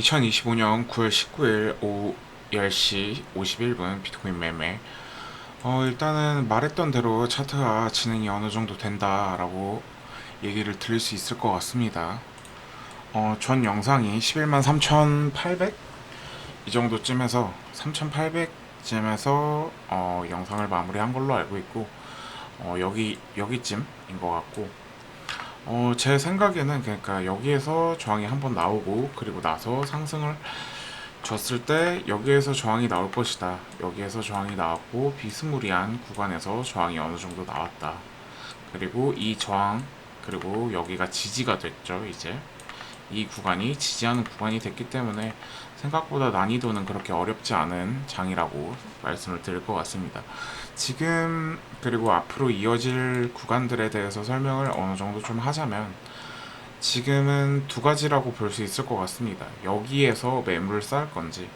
2025년 9월 19일 오후 10시 51분 비트코인 매매. 일단은 말했던 대로 차트가 진행이 어느 정도 된다라고 얘기를 드릴 수 있을 것 같습니다. 전 영상이 11만 3,800? 이 정도쯤에서 3,800쯤에서 영상을 마무리한 걸로 알고 있고, 여기쯤인 것 같고, 제 생각에는 그러니까 여기에서 저항이 한번 나오고 그리고 나서 상승을 줬을 때 여기에서 저항이 나올 것이다. 여기에서 저항이 나왔고 비스무리한 구간에서 저항이 어느 정도 나왔다. 그리고 이 저항 그리고 여기가 지지가 됐죠. 이제 이 구간이 지지하는 구간이 됐기 때문에 생각보다 난이도는 그렇게 어렵지 않은 장이라고 말씀을 드릴 것 같습니다. 지금 그리고 앞으로 이어질 구간들에 대해서 설명을 어느 정도 좀 하자면 지금은 두 가지라고 볼 수 있을 것 같습니다. 여기에서 매물을 쌓을 건지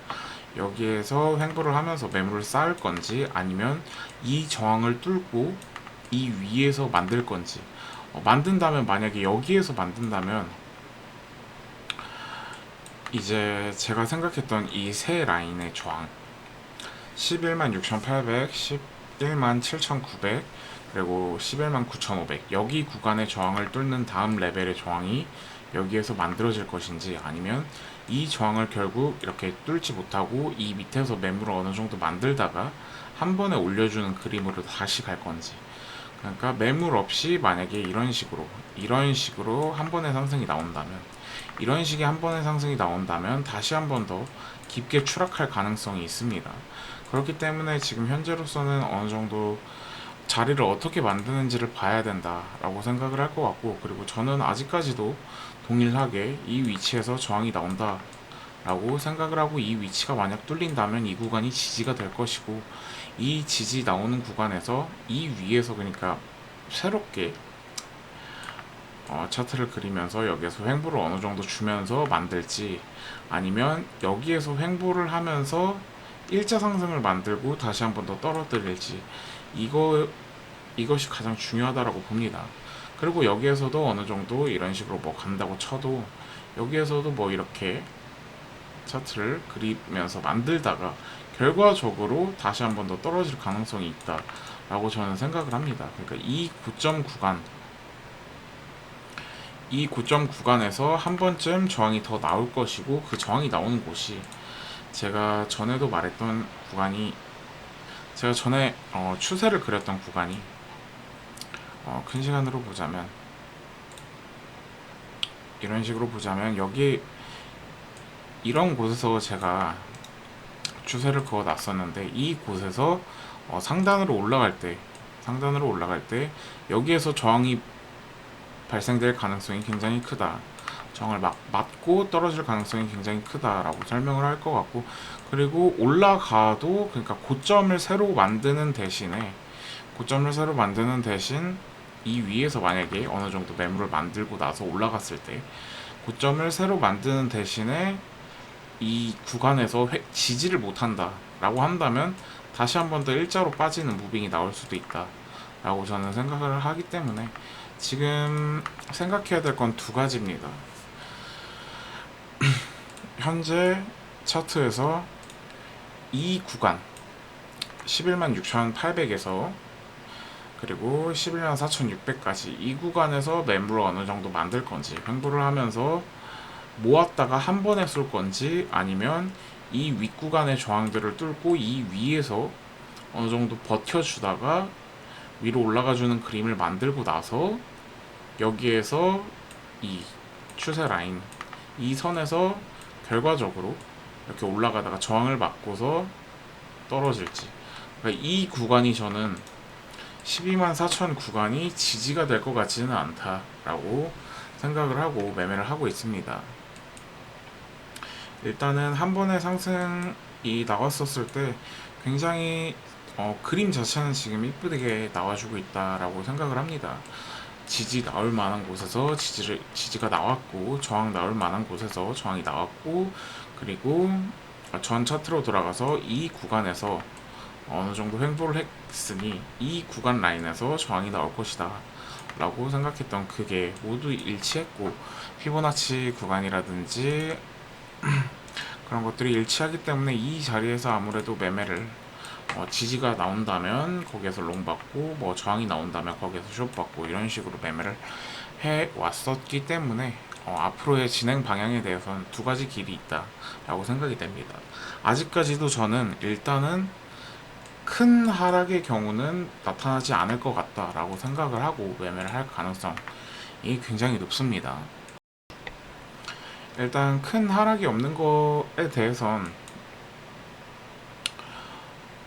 여기에서 횡보를 하면서 매물을 쌓을 건지 아니면 이 저항을 뚫고 이 위에서 만들 건지 만든다면 만약에 여기에서 만든다면 이제 제가 생각했던 이 세 라인의 저항 11만 6,800, 11만 7,900 그리고 11만 9,500 여기 구간의 저항을 뚫는 다음 레벨의 저항이 여기에서 만들어질 것인지 아니면 이 저항을 결국 이렇게 뚫지 못하고 이 밑에서 매물을 어느 정도 만들다가 한 번에 올려주는 그림으로 다시 갈 건지 그러니까 매물 없이 만약에 이런 식으로 한 번의 상승이 나온다면 이런 식의 한 번의 상승이 나온다면 다시 한 번 더 깊게 추락할 가능성이 있습니다. 그렇기 때문에 지금 현재로서는 어느 정도 자리를 어떻게 만드는지를 봐야 된다라고 생각을 할 것 같고 그리고 저는 아직까지도 동일하게 이 위치에서 저항이 나온다라고 생각을 하고 이 위치가 만약 뚫린다면 이 구간이 지지가 될 것이고 이 지지 나오는 구간에서 이 위에서 그러니까 새롭게 차트를 그리면서 여기에서 횡보를 어느 정도 주면서 만들지 아니면 여기에서 횡보를 하면서 일자 상승을 만들고 다시 한 번 더 떨어뜨릴지 이것이 가장 중요하다라고 봅니다. 그리고 여기에서도 어느 정도 이런 식으로 뭐 간다고 쳐도 여기에서도 뭐 이렇게 차트를 그리면서 만들다가 결과적으로 다시 한 번 더 떨어질 가능성이 있다라고 저는 생각을 합니다. 그러니까 이 고점 구간에서 한 번쯤 저항이 더 나올 것이고 그 저항이 나오는 곳이 제가 전에도 말했던 구간이 제가 전에 추세를 그렸던 구간이 큰 시간으로 보자면 이런 식으로 보자면 여기 이런 곳에서 제가 추세를 그어 놨었는데 이 곳에서 상단으로 올라갈 때 여기에서 저항이 발생될 가능성이 굉장히 크다. 저항을 맞고 떨어질 가능성이 굉장히 크다라고 설명을 할 것 같고 그리고 올라가도 그러니까 고점을 새로 만드는 대신 이 위에서 만약에 어느 정도 매물을 만들고 나서 올라갔을 때 고점을 새로 만드는 대신에 이 구간에서 지지를 못한다 라고 한다면 다시 한 번 더 일자로 빠지는 무빙이 나올 수도 있다 라고 저는 생각을 하기 때문에 지금 생각해야 될 건 두 가지입니다. 현재 차트에서 이 구간 11만 6,800에서 그리고 11만 4,600까지 이 구간에서 매물을 어느 정도 만들 건지 횡보를 하면서 모았다가 한 번에 쏠 건지 아니면 이 윗구간의 저항들을 뚫고 이 위에서 어느 정도 버텨주다가 위로 올라가주는 그림을 만들고 나서 여기에서 이 추세 라인 이 선에서 결과적으로 이렇게 올라가다가 저항을 맞고서 떨어질지 그러니까 이 구간이 저는 12만 4천 구간이 지지가 될 것 같지는 않다라고 생각을 하고 매매를 하고 있습니다. 일단은 한 번의 상승이 나왔었을 때 굉장히 그림 자체는 지금 이쁘게 나와주고 있다라고 생각을 합니다. 지지 나올 만한 곳에서 지지가 나왔고 저항 나올 만한 곳에서 저항이 나왔고 그리고 전 차트로 돌아가서 이 구간에서 어느 정도 횡보를 했으니 이 구간 라인에서 저항이 나올 것이다 라고 생각했던 그게 모두 일치했고 피보나치 구간이라든지 그런 것들이 일치하기 때문에 이 자리에서 아무래도 매매를 지지가 나온다면 거기에서 롱 받고 뭐 저항이 나온다면 거기에서 숏 받고 이런 식으로 매매를 해 왔었기 때문에 앞으로의 진행 방향에 대해서는 두 가지 길이 있다라고 생각이 됩니다. 아직까지도 저는 일단은 큰 하락의 경우는 나타나지 않을 것 같다라고 생각을 하고 매매를 할 가능성이 굉장히 높습니다. 일단 큰 하락이 없는 거에 대해선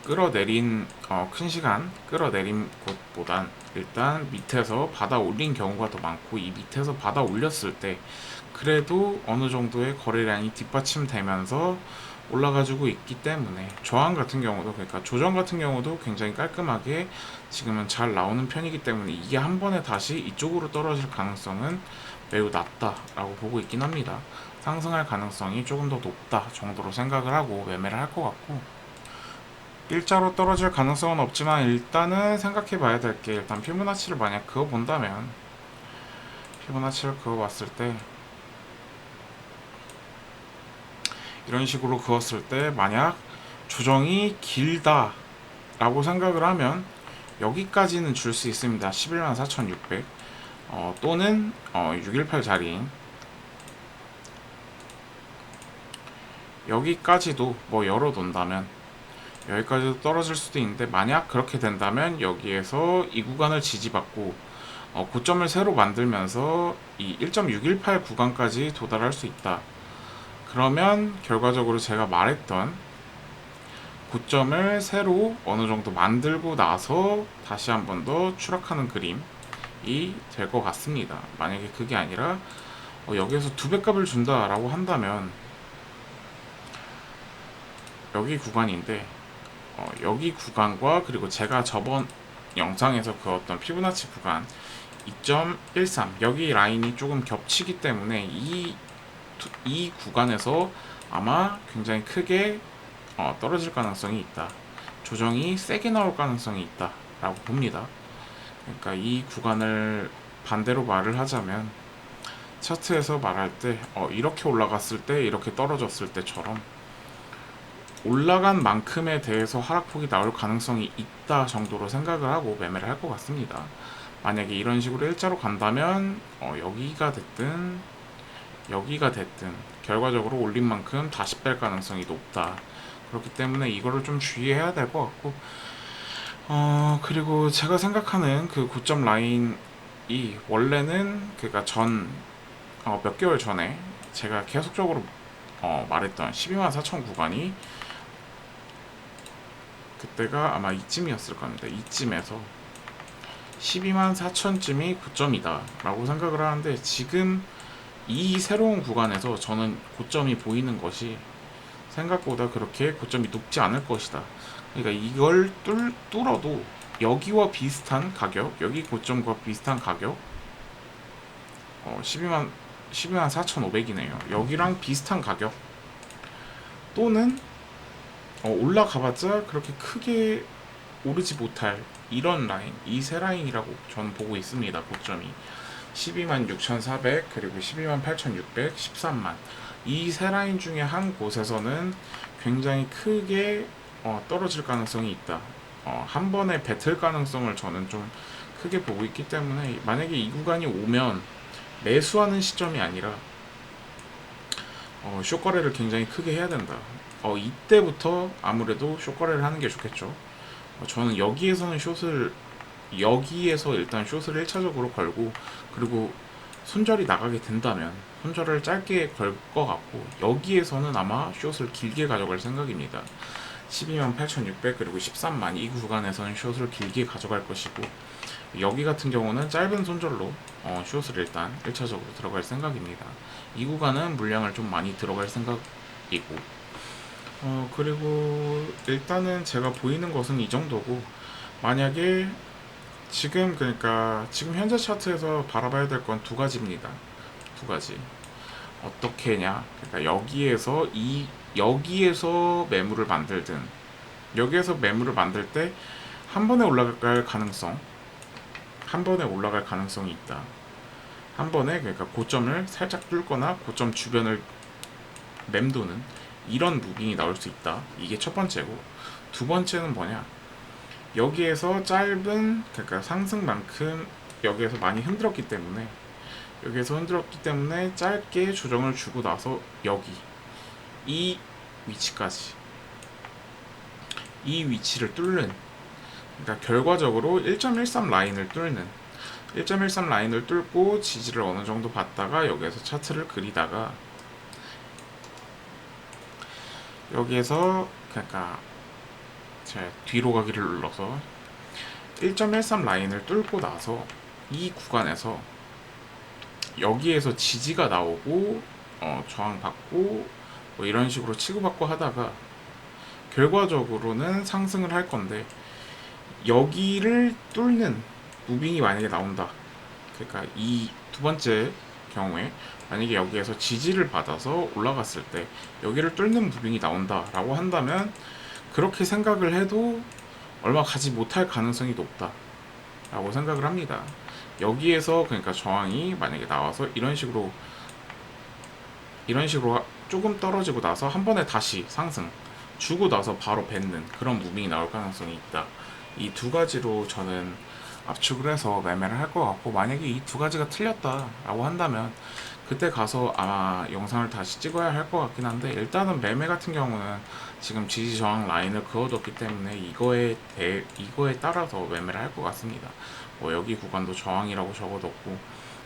끌어내린 큰 시간 끌어내린 곳보단 일단 밑에서 받아 올린 경우가 더 많고, 이 밑에서 받아 올렸을 때 그래도 어느 정도의 거래량이 뒷받침되면서 올라가지고 있기 때문에 저항 같은 경우도, 그러니까 조정 같은 경우도 굉장히 깔끔하게 지금은 잘 나오는 편이기 때문에 이게 한 번에 다시 이쪽으로 떨어질 가능성은 매우 낮다라고 보고 있긴 합니다. 상승할 가능성이 조금 더 높다 정도로 생각을 하고 매매를 할 것 같고, 일자로 떨어질 가능성은 없지만 일단은 생각해 봐야 될 게, 일단 피보나치를 만약 그어 본다면, 피보나치를 그어 봤을 때 이런 식으로 그었을 때 만약 조정이 길다 라고 생각을 하면 여기까지는 줄 수 있습니다. 114,600 또는 618 자리인 여기까지도 뭐 열어둔다면 여기까지도 떨어질 수도 있는데, 만약 그렇게 된다면 여기에서 이 구간을 지지받고 고점을 새로 만들면서 이 1.618 구간까지 도달할 수 있다. 그러면 결과적으로 제가 말했던 고점을 새로 어느 정도 만들고 나서 다시 한 번 더 추락하는 그림이 될 것 같습니다. 만약에 그게 아니라 여기에서 두 배 값을 준다라고 한다면 여기 구간인데, 여기 구간과 그리고 제가 저번 영상에서 그었던 피보나치 구간 2.13 여기 라인이 조금 겹치기 때문에 이 구간에서 아마 굉장히 크게 떨어질 가능성이 있다. 조정이 세게 나올 가능성이 있다라고 봅니다. 그러니까 이 구간을 반대로 말을 하자면, 차트에서 말할 때 이렇게 올라갔을 때 이렇게 떨어졌을 때처럼 올라간 만큼에 대해서 하락폭이 나올 가능성이 있다 정도로 생각을 하고 매매를 할 것 같습니다. 만약에 이런 식으로 일자로 간다면 여기가 됐든 여기가 됐든 결과적으로 올린 만큼 다시 뺄 가능성이 높다. 그렇기 때문에 이거를 좀 주의해야 될 것 같고, 그리고 제가 생각하는 그 고점 라인이 원래는 그니까 몇 개월 전에 제가 계속적으로 말했던 12만 4천 구간이, 그때가 아마 이쯤이었을 겁니다. 이쯤에서 12만 4천쯤이 고점이다 라고 생각을 하는데, 지금 이 새로운 구간에서 저는 고점이 보이는 것이 생각보다 그렇게 고점이 높지 않을 것이다. 그러니까 이걸 뚫어도 여기와 비슷한 가격, 여기 고점과 비슷한 가격, 12만 4,500이네요. 여기랑 비슷한 가격 또는 올라가봤자 그렇게 크게 오르지 못할 이런 라인, 이 세 라인이라고 저는 보고 있습니다. 고점이 12만 6,400 그리고 12만 8,600, 13만, 이 세 라인 중에 한 곳에서는 굉장히 크게 떨어질 가능성이 있다. 한 번에 뱉을 가능성을 저는 좀 크게 보고 있기 때문에, 만약에 이 구간이 오면 매수하는 시점이 아니라 숏거래를 굉장히 크게 해야 된다. 이때부터 아무래도 숏거래를 하는 게 좋겠죠. 저는 여기에서 일단 숏을 1차적으로 걸고, 그리고 손절이 나가게 된다면 손절을 짧게 걸 것 같고, 여기에서는 아마 숏을 길게 가져갈 생각입니다. 12만 8,600 그리고 13만, 이 구간에서는 숏을 길게 가져갈 것이고, 여기 같은 경우는 짧은 손절로 숏을 일단 1차적으로 들어갈 생각입니다. 이 구간은 물량을 좀 많이 들어갈 생각이고, 그리고 일단은 제가 보이는 것은 이 정도고, 만약에 그러니까 지금 현재 차트에서 바라봐야 될 건 두 가지입니다. 두 가지. 어떻게냐? 그러니까 여기에서 매물을 만들든, 여기에서 매물을 만들 때 한 번에 올라갈 가능성이 있다. 한 번에, 그러니까 고점을 살짝 뚫거나 고점 주변을 맴도는 이런 무빙이 나올 수 있다. 이게 첫 번째고, 두 번째는 뭐냐? 여기에서 짧은, 그러니까 상승만큼 여기에서 많이 흔들었기 때문에, 짧게 조정을 주고 나서 여기 이 위치까지, 이 위치를 뚫는, 그러니까 결과적으로 1.13 라인을 뚫는, 1.13 라인을 뚫고 지지를 어느 정도 받다가 여기에서 차트를 그리다가 여기에서, 그러니까 제가 뒤로 가기를 눌러서 1.13 라인을 뚫고 나서 이 구간에서 여기에서 지지가 나오고 저항받고 뭐 이런 식으로 치고받고 하다가 결과적으로는 상승을 할 건데, 여기를 뚫는 무빙이 만약에 나온다. 그러니까 이 두 번째 경우에 만약에 여기에서 지지를 받아서 올라갔을 때 여기를 뚫는 무빙이 나온다라고 한다면, 그렇게 생각을 해도 얼마 가지 못할 가능성이 높다라고 생각을 합니다. 여기에서 그러니까 저항이 만약에 나와서 이런 식으로 조금 떨어지고 나서 한 번에 다시 상승 주고 나서 바로 뱉는 그런 무빙이 나올 가능성이 있다. 이 두 가지로 저는 압축을 해서 매매를 할 것 같고, 만약에 이 두 가지가 틀렸다라고 한다면 그때 가서 아마 영상을 다시 찍어야 할 것 같긴 한데, 일단은 매매 같은 경우는 지금 지지 저항 라인을 그어뒀기 때문에 이거에 따라서 매매를 할 것 같습니다. 뭐 여기 구간도 저항이라고 적어뒀고,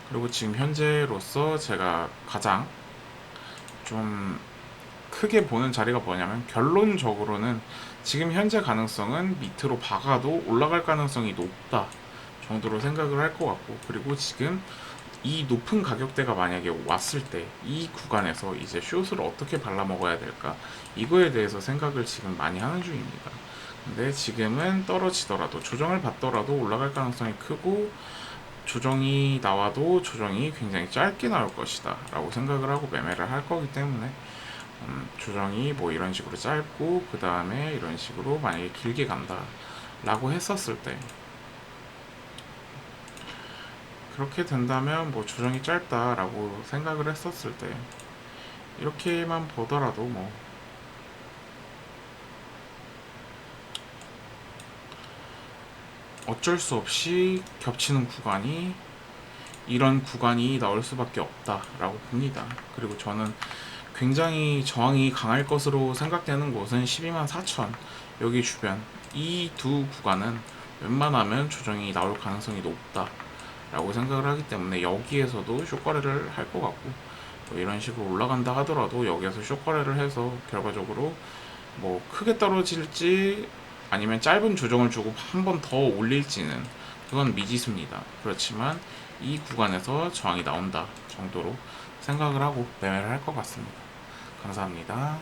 그리고 지금 현재로서 제가 가장 좀 크게 보는 자리가 뭐냐면, 결론적으로는 지금 현재 가능성은 밑으로 박아도 올라갈 가능성이 높다 정도로 생각을 할 것 같고, 그리고 지금 이 높은 가격대가 만약에 왔을 때 이 구간에서 이제 숏을 어떻게 발라먹어야 될까, 이거에 대해서 생각을 지금 많이 하는 중입니다. 근데 지금은 떨어지더라도, 조정을 받더라도 올라갈 가능성이 크고, 조정이 나와도 조정이 굉장히 짧게 나올 것이다 라고 생각을 하고 매매를 할 거기 때문에, 조정이 뭐 이런 식으로 짧고 그 다음에 이런 식으로 만약에 길게 간다 라고 했었을 때, 그렇게 된다면 뭐 조정이 짧다라고 생각을 했었을 때 이렇게만 보더라도 뭐 어쩔 수 없이 겹치는 구간이, 이런 구간이 나올 수밖에 없다라고 봅니다. 그리고 저는 굉장히 저항이 강할 것으로 생각되는 곳은 124,000 여기 주변, 이 두 구간은 웬만하면 조정이 나올 가능성이 높다 라고 생각을 하기 때문에 여기에서도 숏거래를 할 것 같고, 뭐 이런 식으로 올라간다 하더라도 여기에서 숏거래를 해서 결과적으로 뭐 크게 떨어질지 아니면 짧은 조정을 주고 한 번 더 올릴지는 그건 미지수입니다. 그렇지만 이 구간에서 저항이 나온다 정도로 생각을 하고 매매를 할 것 같습니다. 감사합니다.